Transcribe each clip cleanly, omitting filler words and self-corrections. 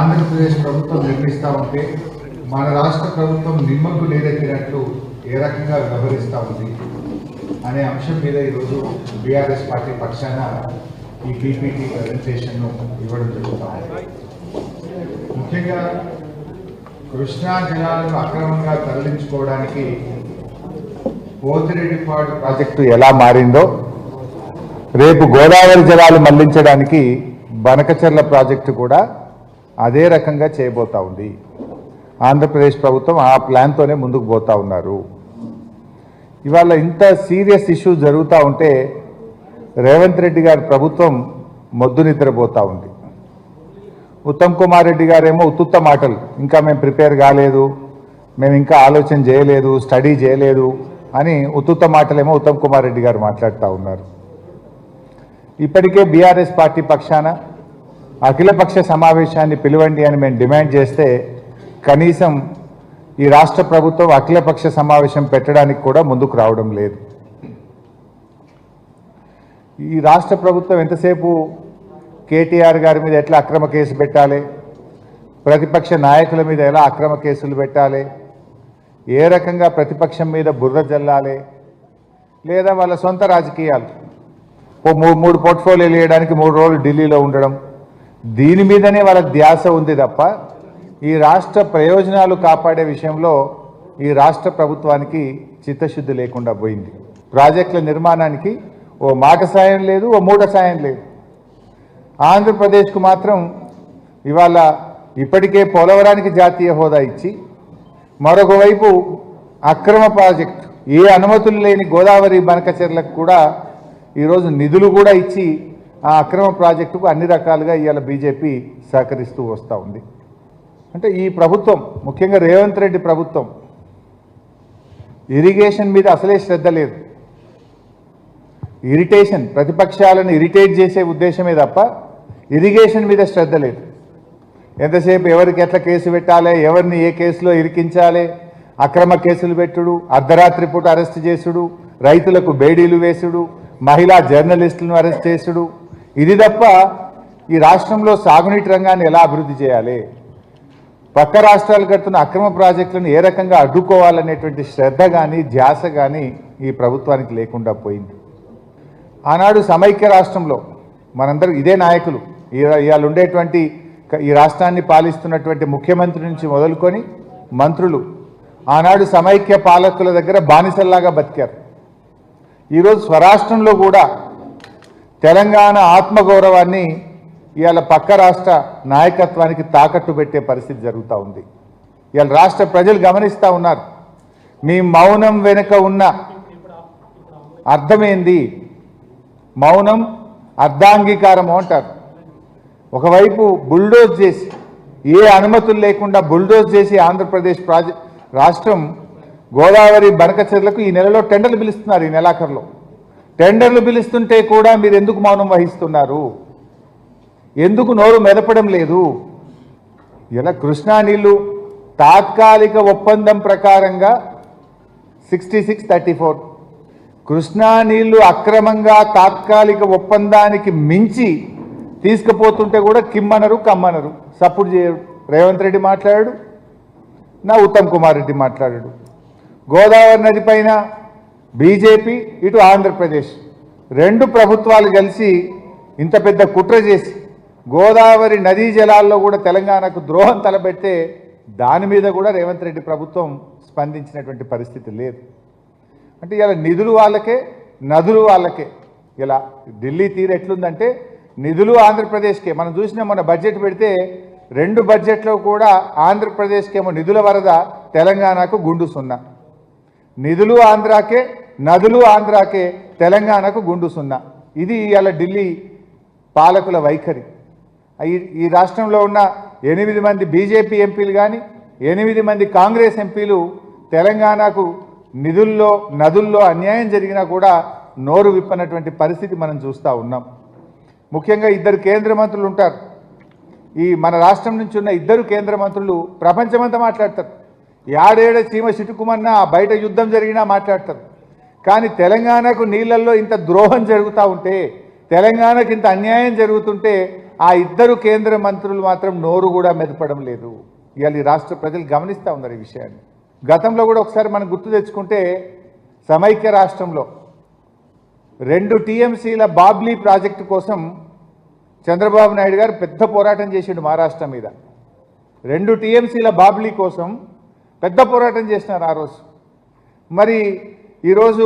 ఆంధ్రప్రదేశ్ ప్రభుత్వం నిర్మిస్తూ ఉంటే మన రాష్ట్ర ప్రభుత్వం నిమ్మకు నీరెత్తినట్లు ఏ రకంగా వ్యవహరిస్తూ ఉంది అనే అంశం మీద ఈరోజు బీఆర్ఎస్ పార్టీ పక్షాన ఈ పీపీటీ ప్రజెంటేషన్ను ఇవ్వడం జరుగుతుంది. ముఖ్యంగా కృష్ణా జలాలను అక్రమంగా తరలించుకోవడానికి పోతిరెడ్డిపాడు ప్రాజెక్టు ఎలా మారిందో రేపు గోదావరి జలాలు మళ్లించడానికి బనకచెర్ల ప్రాజెక్టు కూడా అదే రకంగా చేయబోతా ఉంది. ఆంధ్రప్రదేశ్ ప్రభుత్వం ఆ ప్లాన్తోనే ముందుకు పోతా ఉన్నారు. ఇవాళ ఇంత సీరియస్ ఇష్యూ జరుగుతూ ఉంటే రేవంత్ రెడ్డి గారి ప్రభుత్వం మొద్దు నిద్రపోతూ ఉంది. ఉత్తమ్ కుమార్ రెడ్డి గారేమో ఉత్తుత్త మాటలు, ఇంకా మేము ప్రిపేర్ కాలేదు, మేము ఇంకా ఆలోచన చేయలేదు, స్టడీ చేయలేదు అని ఉత్తుత్త మాటలేమో ఉత్తమ్ కుమార్ రెడ్డి గారు మాట్లాడుతూ ఉన్నారు. ఇప్పటికే బీఆర్ఎస్ పార్టీ పక్షాన అఖిలపక్ష సమావేశాన్ని పిలవండి అని మేము డిమాండ్ చేస్తే కనీసం ఈ రాష్ట్ర ప్రభుత్వం అఖిలపక్ష సమావేశం పెట్టడానికి కూడా ముందుకు రావడం లేదు. ఈ రాష్ట్ర ప్రభుత్వం ఎంతసేపు కేటీఆర్ గారి మీద ఎట్లా అక్రమ కేసు పెట్టాలి, ప్రతిపక్ష నాయకుల మీద ఎలా అక్రమ కేసులు పెట్టాలి, ఏ రకంగా ప్రతిపక్షం మీద బుర్ర జల్లాలి, లేదా వాళ్ళ సొంత రాజకీయాలు మూడు పోర్ట్ఫోలియోలు వేయడానికి 3 రోజులు ఢిల్లీలో ఉండడం, దీని మీదనే వాళ్ళ ధ్యాస ఉంది తప్ప ఈ రాష్ట్ర ప్రయోజనాలు కాపాడే విషయంలో ఈ రాష్ట్ర ప్రభుత్వానికి చిత్తశుద్ధి లేకుండా పోయింది. ప్రాజెక్టుల నిర్మాణానికి ఓ మాట సాయం లేదు, ఓ మూట సాయం లేదు. ఆంధ్రప్రదేశ్కు మాత్రం ఇవాళ ఇప్పటికే పోలవరానికి జాతీయ హోదా ఇచ్చి మరొక వైపు అక్రమ ప్రాజెక్టు ఏ అనుమతులు లేని గోదావరి బనకచెర్లకు కూడా ఈరోజు నిధులు కూడా ఇచ్చి ఆ అక్రమ ప్రాజెక్టుకు అన్ని రకాలుగా ఇవాళ బీజేపీ సహకరిస్తూ వస్తూ ఉంది. అంటే ఈ ప్రభుత్వం, ముఖ్యంగా రేవంత్ రెడ్డి ప్రభుత్వం, ఇరిగేషన్ మీద అసలే శ్రద్ధ లేదు. ఇరిటేషన్, ప్రతిపక్షాలను ఇరిటేట్ చేసే ఉద్దేశమే తప్ప ఇరిగేషన్ మీద శ్రద్ధ లేదు. ఎంతసేపు ఎవరికి ఎట్లా కేసు పెట్టాలి, ఎవరిని ఏ కేసులో ఇరికించాలి, అక్రమ కేసులు పెట్టుడు, అర్ధరాత్రి పూట అరెస్ట్ చేసుడు, రైతులకు బేడీలు వేసుడు, మహిళా జర్నలిస్టులను అరెస్ట్ చేసుడు, ఇది తప్ప ఈ రాష్ట్రంలో సాగునీటి రంగాన్ని ఎలా అభివృద్ధి చేయాలి, పక్క రాష్ట్రాలు కడుతున్న అక్రమ ప్రాజెక్టులను ఏ రకంగా అడ్డుకోవాలనేటువంటి శ్రద్ధ కానీ ధ్యాస కానీ ఈ ప్రభుత్వానికి లేకుండా పోయింది. ఆనాడు సమైక్య రాష్ట్రంలో మనందరూ ఇదే నాయకులు, ఇవాళ ఉండేటువంటి ఈ రాష్ట్రాన్ని పాలిస్తున్నటువంటి ముఖ్యమంత్రి నుంచి మొదలుకొని మంత్రులు ఆనాడు సమైక్య పాలకుల దగ్గర బానిసల్లాగా బతికారు. ఈరోజు స్వరాష్ట్రంలో కూడా తెలంగాణ ఆత్మగౌరవాన్ని ఇవాళ పక్క రాష్ట్ర నాయకత్వానికి తాకట్టు పెట్టే పరిస్థితి జరుగుతూ ఉంది. ఇవాళ రాష్ట్ర ప్రజలు గమనిస్తూ ఉన్నారు. మీ మౌనం వెనుక ఉన్న అర్థమేంది? మౌనం అర్ధాంగీకారము అంటారు. ఒకవైపు బుల్డోజ్ చేసి, ఏ అనుమతులు లేకుండా బుల్డోజ్ చేసి ఆంధ్రప్రదేశ్ రాష్ట్రం గోదావరి బనకచెర్లకు ఈ నెలలో టెండర్లు పిలుస్తున్నారు. ఈ నెలాఖరులో టెండర్లు పిలుస్తుంటే కూడా మీరు ఎందుకు మౌనం వహిస్తున్నారు? ఎందుకు నోరు మెదపడం లేదు? ఇలా కృష్ణా నీళ్లు తాత్కాలిక ఒప్పందం ప్రకారంగా 66-34 కృష్ణా నీళ్లు అక్రమంగా తాత్కాలిక ఒప్పందానికి మించి తీసుకుపోతుంటే కూడా కిమ్మనరు కమ్మనరు, సపోర్ట్ చేయరు. రేవంత్ రెడ్డి మాట్లాడాడు, నా ఉత్తమ్ కుమార్ రెడ్డి మాట్లాడాడు. గోదావరి నది పైన బీజేపీ, ఇటు ఆంధ్రప్రదేశ్, 2 ప్రభుత్వాలు కలిసి ఇంత పెద్ద కుట్ర చేసి గోదావరి నదీ జలాల్లో కూడా తెలంగాణకు ద్రోహం తలపెడితే దాని మీద కూడా రేవంత్ రెడ్డి ప్రభుత్వం స్పందించినటువంటి పరిస్థితి లేదు. అంటే ఇలా నిధులు వాళ్ళకే, నదులు వాళ్ళకే. ఇలా ఢిల్లీ తీరు ఎట్లుందంటే నిధులు ఆంధ్రప్రదేశ్కే. మనం చూసినా మన బడ్జెట్ పెడితే 2 బడ్జెట్లో కూడా ఆంధ్రప్రదేశ్కేమో నిధుల వరద, తెలంగాణకు గుండు సున్నా. నిధులు ఆంధ్రాకే, నదులు ఆంధ్రాకే, తెలంగాణకు గుండు సున్నా. ఇది ఇలా ఢిల్లీ పాలకుల వైఖరి. ఈ రాష్ట్రంలో ఉన్న 8 మంది బీజేపీ ఎంపీలు కానీ 8 మంది కాంగ్రెస్ ఎంపీలు తెలంగాణకు నిధుల్లో, నదుల్లో అన్యాయం జరిగినా కూడా నోరు విప్పనటువంటి పరిస్థితి మనం చూస్తూ ఉన్నాం. ముఖ్యంగా 2 కేంద్ర మంత్రులు ఉంటారు. ఈ మన రాష్ట్రం నుంచి ఉన్న 2 కేంద్ర మంత్రులు ప్రపంచమంతా మాట్లాడతారు. ఏడేడ చీమ చిటుకుమన్నా బయట యుద్ధం జరిగినా మాట్లాడతారు. కానీ తెలంగాణకు నీళ్ళల్లో ఇంత ద్రోహం జరుగుతూ ఉంటే, తెలంగాణకు ఇంత అన్యాయం జరుగుతుంటే ఆ ఇద్దరు కేంద్ర మంత్రులు మాత్రం నోరు కూడా మెదపడం లేదు. ఇవాళ ఈ రాష్ట్ర ప్రజలు గమనిస్తూ ఉన్నారు ఈ విషయాన్ని. గతంలో కూడా ఒకసారి మనం గుర్తు తెచ్చుకుంటే సమైక్య రాష్ట్రంలో 2 టీఎంసీల బాబ్లీ ప్రాజెక్టు కోసం చంద్రబాబు నాయుడు గారు పెద్ద పోరాటం చేసిండు మహారాష్ట్ర మీద. 2 టీఎంసీల బాబ్లీ కోసం పెద్ద పోరాటం చేసినారు ఆ రోజు. మరి ఈరోజు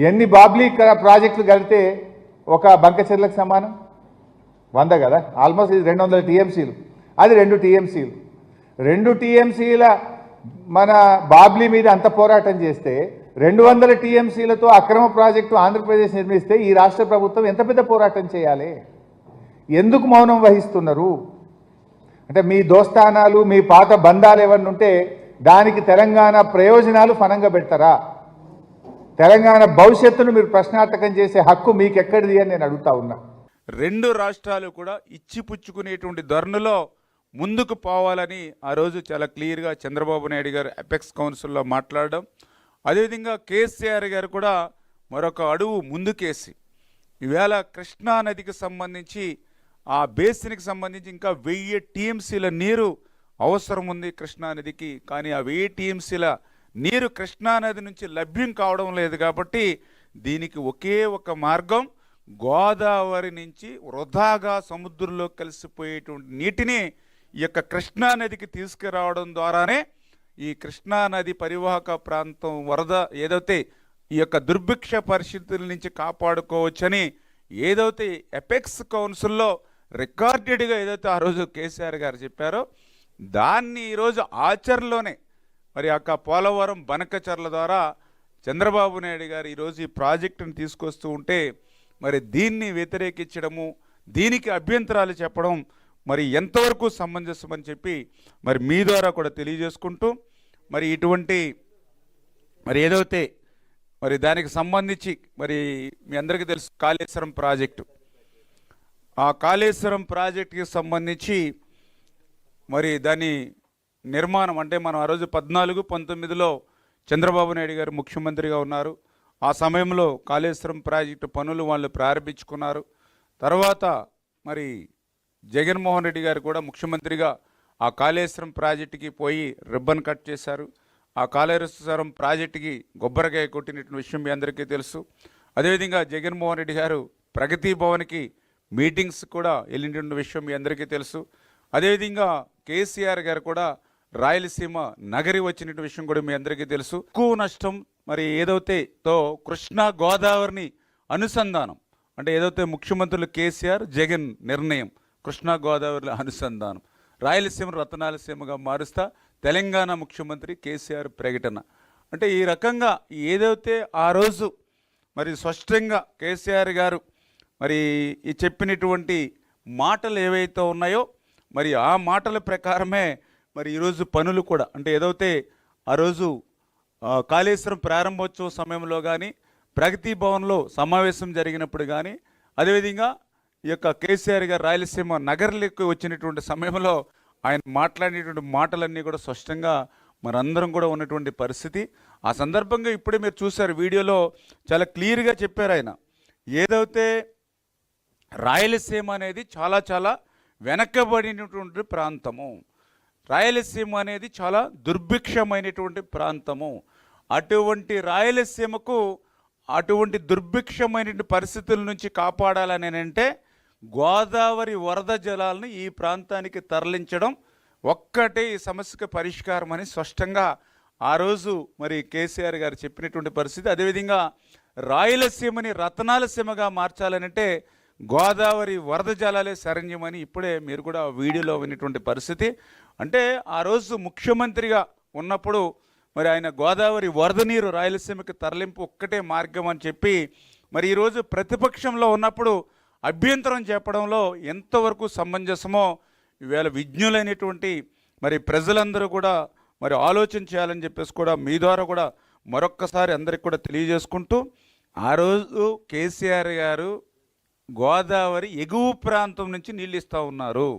ఎన్ని బాబ్లీ ప్రాజెక్టులు కలిపితే ఒక బంకచెర్లకు సమానం? 100 కదా, ఆల్మోస్ట్ ఇది 200 టీఎంసీలు, అది 2 టీఎంసీలు. 2 టీఎంసీల మన బాబ్లీ మీద అంత పోరాటం చేస్తే 200 టీఎంసీలతో అక్రమ ప్రాజెక్టు ఆంధ్రప్రదేశ్ నిర్మిస్తే ఈ రాష్ట్ర ప్రభుత్వం ఎంత పెద్ద పోరాటం చేయాలి? ఎందుకు మౌనం వహిస్తున్నారు? అంటే మీ దోస్తానాలు, మీ పాత బంధాలు ఏమన్నా ఉంటే దానికి తెలంగాణ ప్రయోజనాలు ఫనంగా పెడతారా? తెలంగాణ భవిష్యత్తును మీరు ప్రశ్నార్థకం చేసే హక్కు మీకు ఎక్కడిది అని నేను అడుగుతా ఉన్నా. 2 రాష్ట్రాలు కూడా ఇచ్చిపుచ్చుకునేటువంటి ధోరణిలో ముందుకు పోవాలని ఆ రోజు చాలా క్లియర్గా చంద్రబాబు నాయుడు గారు అపెక్స్ కౌన్సిల్లో మాట్లాడడం, అదేవిధంగా కేసీఆర్ గారు కూడా మరొక అడుగు ముందుకేసి ఈవేళ కృష్ణా నదికి సంబంధించి ఆ బేసిన్కి సంబంధించి ఇంకా 1000 టీఎంసీల నీరు అవసరం ఉంది కృష్ణా నదికి. కానీ ఆ 1000 టీఎంసీల నీరు కృష్ణానది నుంచి లభ్యం కావడం లేదు. కాబట్టి దీనికి ఒకే ఒక మార్గం, గోదావరి నుంచి వృధాగా సముద్రంలో కలిసిపోయేటువంటి నీటిని ఈ యొక్క కృష్ణానదికి తీసుకురావడం ద్వారానే ఈ కృష్ణానది పరివాహక ప్రాంతం వరద ఏదైతే ఈ యొక్క దుర్భిక్ష పరిస్థితుల నుంచి కాపాడుకోవచ్చని ఏదైతే ఎపెక్స్ కౌన్సిల్లో రికార్డెడ్గా ఏదైతే ఆ రోజు కేసీఆర్ గారు చెప్పారో దాన్ని ఈరోజు ఆచరణలోనే మరి ఆ పోలవరం బనకచర్ల ద్వారా చంద్రబాబు నాయుడు గారు ఈరోజు ఈ ప్రాజెక్టును తీసుకొస్తూ ఉంటే మరి దీన్ని వ్యతిరేకించడము, దీనికి అభ్యంతరాలు చెప్పడం మరి ఎంతవరకు సమంజసమని చెప్పి మరి మీ ద్వారా కూడా తెలియజేసుకుంటూ, మరి ఇటువంటి మరి ఏదైతే మరి దానికి సంబంధించి మరి మీ అందరికీ తెలుసు కాళేశ్వరం ప్రాజెక్టు, ఆ కాళేశ్వరం ప్రాజెక్టుకి సంబంధించి మరి దాని నిర్మాణం అంటే మనం ఆ రోజు 14-19లో చంద్రబాబు నాయుడు గారు ముఖ్యమంత్రిగా ఉన్నారు. ఆ సమయంలో కాళేశ్వరం ప్రాజెక్టు పనులు వాళ్ళు ప్రారంభించుకున్నారు. తర్వాత మరి జగన్మోహన్ రెడ్డి గారు కూడా ముఖ్యమంత్రిగా ఆ కాళేశ్వరం ప్రాజెక్టుకి పోయి రిబ్బన్ కట్ చేశారు. ఆ కాళేశ్వరం ప్రాజెక్టుకి కొబ్బరికాయ కొట్టినటువంటి విషయం మీ అందరికీ తెలుసు. అదేవిధంగా జగన్మోహన్ రెడ్డి గారు ప్రగతి భవన్కి మీటింగ్స్ కూడా వెళ్ళినటువంటి విషయం మీ అందరికీ తెలుసు. అదేవిధంగా కేసీఆర్ గారు కూడా రాయలసీమ నగరి వచ్చినటువంటి విషయం కూడా మీ అందరికీ తెలుసు. ఎక్కువ నష్టం మరి ఏదైతే కృష్ణా గోదావరిని అనుసంధానం అంటే ఏదైతే ముఖ్యమంత్రులు కేసీఆర్ జగన్ నిర్ణయం కృష్ణా గోదావరి అనుసంధానం, రాయలసీమ రతనాలసీమగా మారుస్తా తెలంగాణ ముఖ్యమంత్రి కేసీఆర్ ప్రకటన. అంటే ఈ రకంగా ఏదైతే ఆ రోజు మరి స్పష్టంగా కేసీఆర్ గారు మరి ఈ చెప్పినటువంటి మాటలు ఏవైతే ఉన్నాయో మరి ఆ మాటల ప్రకారమే మరి ఈరోజు పనులు కూడా అంటే ఏదైతే ఆ రోజు కాళేశ్వరం ప్రారంభోత్సవ సమయంలో కానీ ప్రగతి భవన్లో సమావేశం జరిగినప్పుడు కానీ అదేవిధంగా ఈ యొక్క కేసీఆర్ గారు రాయలసీమ నగర్లకు వచ్చినటువంటి సమయంలో ఆయన మాట్లాడినటువంటి మాటలన్నీ కూడా స్పష్టంగా మనందరం కూడా ఉన్నటువంటి పరిస్థితి. ఆ సందర్భంగా ఇప్పుడే మీరు చూశారు వీడియోలో చాలా క్లియర్గా చెప్పారు ఆయన. ఏదైతే రాయలసీమ అనేది చాలా చాలా వెనకబడినటువంటి ప్రాంతము, రాయలసీమ అనేది చాలా దుర్భిక్షమైనటువంటి ప్రాంతము. అటువంటి రాయలసీమకు అటువంటి దుర్భిక్షమైన పరిస్థితుల నుంచి కాపాడాలని అంటే గోదావరి వరద జలాలను ఈ ప్రాంతానికి తరలించడం ఒక్కటే ఈ సమస్యకు పరిష్కారం అని స్పష్టంగా ఆ రోజు మరి కేసీఆర్ గారు చెప్పినటువంటి పరిస్థితి. అదేవిధంగా రాయలసీమని రతనాలసీమగా మార్చాలనంటే గోదావరి వరద జలాలే శరణ్యమని ఇప్పుడే మీరు కూడా వీడియోలో విన్నటువంటి పరిస్థితి. అంటే ఆ రోజు ముఖ్యమంత్రిగా ఉన్నప్పుడు మరి ఆయన గోదావరి వరద నీరు రాయలసీమకి తరలింపు ఒక్కటే మార్గం అని చెప్పి మరి ఈరోజు ప్రతిపక్షంలో ఉన్నప్పుడు అభ్యంతరం చెప్పడంలో ఎంతవరకు సమంజసమో ఈవేళ విజ్ఞులైనటువంటి మరి ప్రజలందరూ కూడా మరి ఆలోచన చేయాలని చెప్పేసి కూడా మీ ద్వారా కూడా మరొక్కసారి అందరికి కూడా తెలియజేసుకుంటూ, ఆ రోజు కేసీఆర్ గారు గోదావరి ఎగువ ప్రాంతం నుంచి నీళ్ళు ఇస్తూ ఉన్నారు.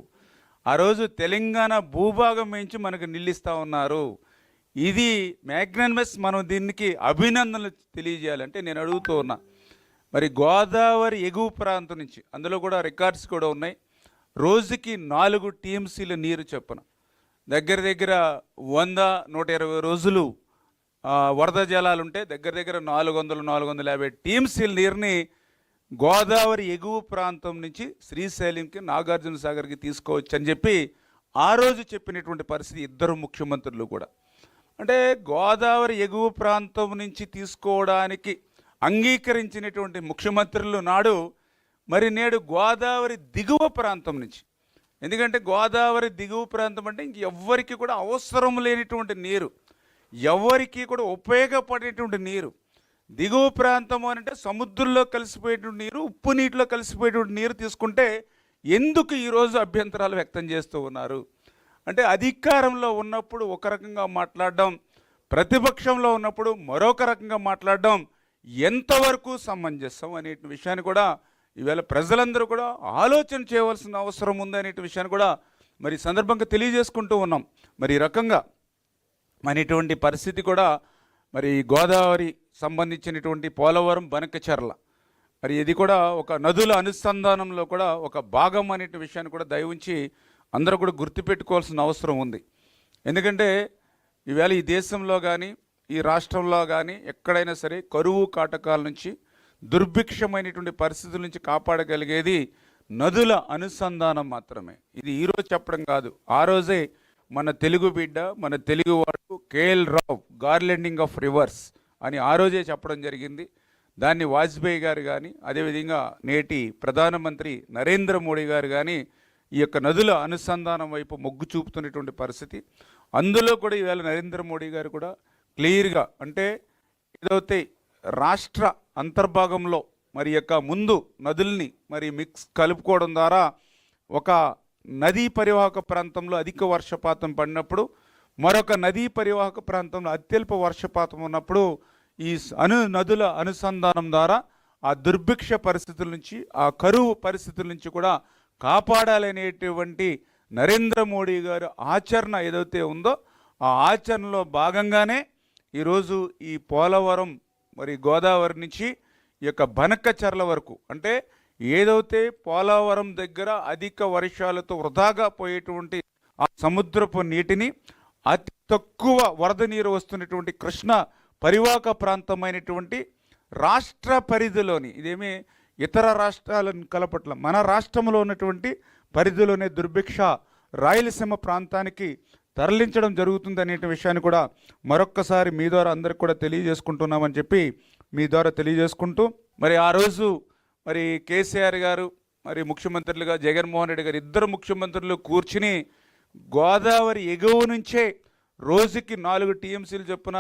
ఆ రోజు తెలంగాణ భూభాగం నుంచి మనకు నీళ్ళు ఇస్తూ ఉన్నారు. ఇది మ్యాగ్ననమస్, మనం దీనికి అభినందనలు తెలియజేయాలంటే నేను అడుగుతూ ఉన్నా. మరి గోదావరి ఎగువ ప్రాంతం నుంచి అందులో కూడా రికార్డ్స్ కూడా ఉన్నాయి. రోజుకి 4 టీఎంసీల నీరు చొప్పున దగ్గర దగ్గర 100-120 రోజులు వరద జలాలు ఉంటే దగ్గర దగ్గర 400-450 టీఎంసీల నీరుని గోదావరి ఎగువ ప్రాంతం నుంచి శ్రీశైలంకి నాగార్జున సాగర్కి తీసుకోవచ్చు అని చెప్పి ఆ రోజు చెప్పినటువంటి పరిస్థితి ఇద్దరు ముఖ్యమంత్రులు కూడా. అంటే గోదావరి ఎగువ ప్రాంతం నుంచి తీసుకోవడానికి అంగీకరించినటువంటి ముఖ్యమంత్రులు నాడు, మరి నేడు గోదావరి దిగువ ప్రాంతం నుంచి, ఎందుకంటే గోదావరి దిగువ ప్రాంతం అంటే ఇంక ఎవ్వరికి కూడా అవసరం లేనిటువంటి నీరు, ఎవరికి కూడా ఉపయోగపడేటువంటి నీరు. దిగువ ప్రాంతం అని అంటే సముద్రంలో కలిసిపోయేటువంటి నీరు, ఉప్పు నీటిలో కలిసిపోయేటువంటి నీరు తీసుకుంటే ఎందుకు ఈరోజు అభ్యంతరాలు వ్యక్తం చేస్తూ ఉన్నారు అంటే, అధికారంలో ఉన్నప్పుడు ఒక రకంగా మాట్లాడడం, ప్రతిపక్షంలో ఉన్నప్పుడు మరొక రకంగా మాట్లాడడం ఎంతవరకు సమంజసం అనే విషయాన్ని కూడా ఈవేళ ప్రజలందరూ కూడా ఆలోచన చేయవలసిన అవసరం ఉందనే విషయాన్ని కూడా మరి సందర్భంగా తెలియజేసుకుంటూ ఉన్నాం. మరి ఈ రకంగా అనేటువంటి పరిస్థితి కూడా మరి గోదావరి సంబంధించినటువంటి పోలవరం బనకచెర్ల, మరి ఇది కూడా ఒక నదుల అనుసంధానంలో కూడా ఒక భాగం అనే విషయాన్ని కూడా దయవుంచి అందరూ కూడా గుర్తుపెట్టుకోవాల్సిన అవసరం ఉంది. ఎందుకంటే ఈవేళ ఈ దేశంలో కానీ ఈ రాష్ట్రంలో కానీ ఎక్కడైనా సరే కరువు కాటకాల నుంచి, దుర్భిక్షమైనటువంటి పరిస్థితుల నుంచి కాపాడగలిగేది నదుల అనుసంధానం మాత్రమే. ఇది ఈరోజు చెప్పడం కాదు, ఆ రోజే మన తెలుగు బిడ్డ, మన తెలుగువాడు KL Rao garlanding of reverse అని ఆ రోజే చెప్పడం జరిగింది. దాన్ని వాజ్పేయి గారు కానీ, అదేవిధంగా నేటి ప్రధానమంత్రి నరేంద్ర మోడీ గారు కానీ ఈ యొక్క నదుల అనుసంధానం వైపు మొగ్గు చూపుతున్నటువంటి పరిస్థితి. అందులో కూడా ఈవేళ నరేంద్ర మోడీ గారు కూడా క్లియర్గా, అంటే ఏదైతే రాష్ట్ర అంతర్భాగంలో మరి యొక్క ముందు నదుల్ని మరి కలుపుకోవడం ద్వారా ఒక నదీ పరివాహక ప్రాంతంలో అధిక వర్షపాతం పడినప్పుడు, మరొక నదీ పరివాహక ప్రాంతంలో అత్యల్ప వర్షపాతం ఉన్నప్పుడు ఈ నదుల అనుసంధానం ద్వారా ఆ దుర్భిక్ష పరిస్థితుల నుంచి, ఆ కరువు పరిస్థితుల నుంచి కూడా కాపాడాలనేటువంటి నరేంద్ర మోడీ గారు ఆచరణ ఏదైతే ఉందో ఆ ఆచరణలో భాగంగానే ఈరోజు ఈ పోలవరం మరి గోదావరి నుంచి ఈ యొక్క బనకచెర్ల వరకు, అంటే ఏదైతే పోలవరం దగ్గర అధిక వర్షాలతో వృధాగా పోయేటువంటి ఆ సముద్రపు నీటిని అతి తక్కువ వరద నీరు వస్తున్నటువంటి కృష్ణ పరివాహక ప్రాంతమైనటువంటి రాష్ట్ర పరిధిలోని, ఇదేమీ ఇతర రాష్ట్రాలను కలపట్ల, మన రాష్ట్రంలో ఉన్నటువంటి పరిధిలోనే దుర్భిక్ష రాయలసీమ ప్రాంతానికి తరలించడం జరుగుతుంది అనే విషయాన్ని కూడా మరొక్కసారి మీ ద్వారా అందరికి కూడా తెలియజేసుకుంటున్నామని చెప్పి మీ ద్వారా తెలియజేసుకుంటూ, మరి ఆ రోజు మరి కేసీఆర్ గారు, మరి ముఖ్యమంత్రులుగా జగన్మోహన్ రెడ్డి గారు ఇద్దరు ముఖ్యమంత్రులు కూర్చుని గోదావరి ఎగువ నుంచే రోజుకి 4 టీఎంసీలు చొప్పున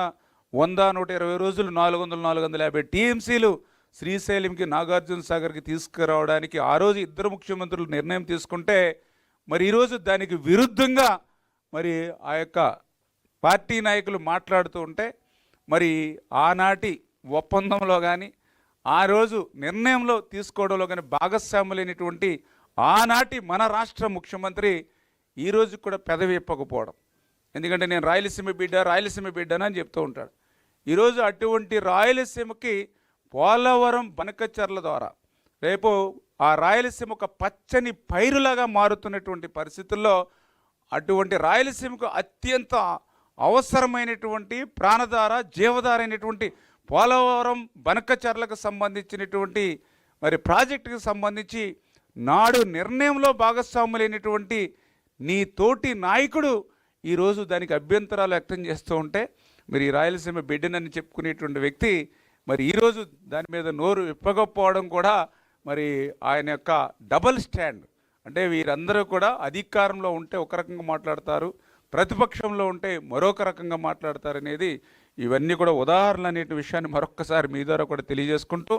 100-120 రోజులు 400-450 టీఎంసీలు శ్రీశైలంకి నాగార్జున సాగర్కి తీసుకురావడానికి ఆ రోజు ఇద్దరు ముఖ్యమంత్రులు నిర్ణయం తీసుకుంటే, మరి ఈరోజు దానికి విరుద్ధంగా మరి ఆ యొక్క పార్టీ నాయకులు మాట్లాడుతూ ఉంటే, మరి ఆనాటి ఒప్పందంలో కానీ ఆ రోజు నిర్ణయంలో తీసుకోవడంలో కానీ భాగస్వాములైనటువంటి ఆనాటి మన రాష్ట్ర ముఖ్యమంత్రి ఈరోజు కూడా పెదవి ఇప్పకపోవడం. ఎందుకంటే నేను రాయలసీమ బిడ్డనని చెప్తూ ఉంటాడు. ఈరోజు అటువంటి రాయలసీమకి పోలవరం బనకచెర్ల ద్వారా రేపు ఆ రాయలసీమ ఒక పచ్చని పైరులాగా మారుతున్నటువంటి పరిస్థితుల్లో అటువంటి రాయలసీమకు అత్యంత అవసరమైనటువంటి ప్రాణధార, జీవధార అయినటువంటి పోలవరం బనకచెర్లకు సంబంధించినటువంటి మరి ప్రాజెక్టుకు సంబంధించి నాడు నిర్ణయంలో భాగస్వాములైనటువంటి నీ తోటి నాయకుడు ఈరోజు దానికి అభ్యంతరాలు వ్యక్తం చేస్తూ ఉంటే, మరి ఈ రాయలసీమ బిడ్డనని చెప్పుకునేటువంటి వ్యక్తి మరి ఈరోజు దాని మీద నోరు విప్పకపోవడం కూడా మరి ఆయన యొక్క డబల్ స్టాండ్. అంటే వీరందరూ కూడా అధికారంలో ఉంటే ఒక రకంగా మాట్లాడతారు, ప్రతిపక్షంలో ఉంటే మరొక రకంగా మాట్లాడతారు అనేది ఇవన్నీ కూడా ఉదాహరణలు అనే విషయాన్ని మరొక్కసారి మీ ద్వారా కూడా తెలియజేసుకుంటూ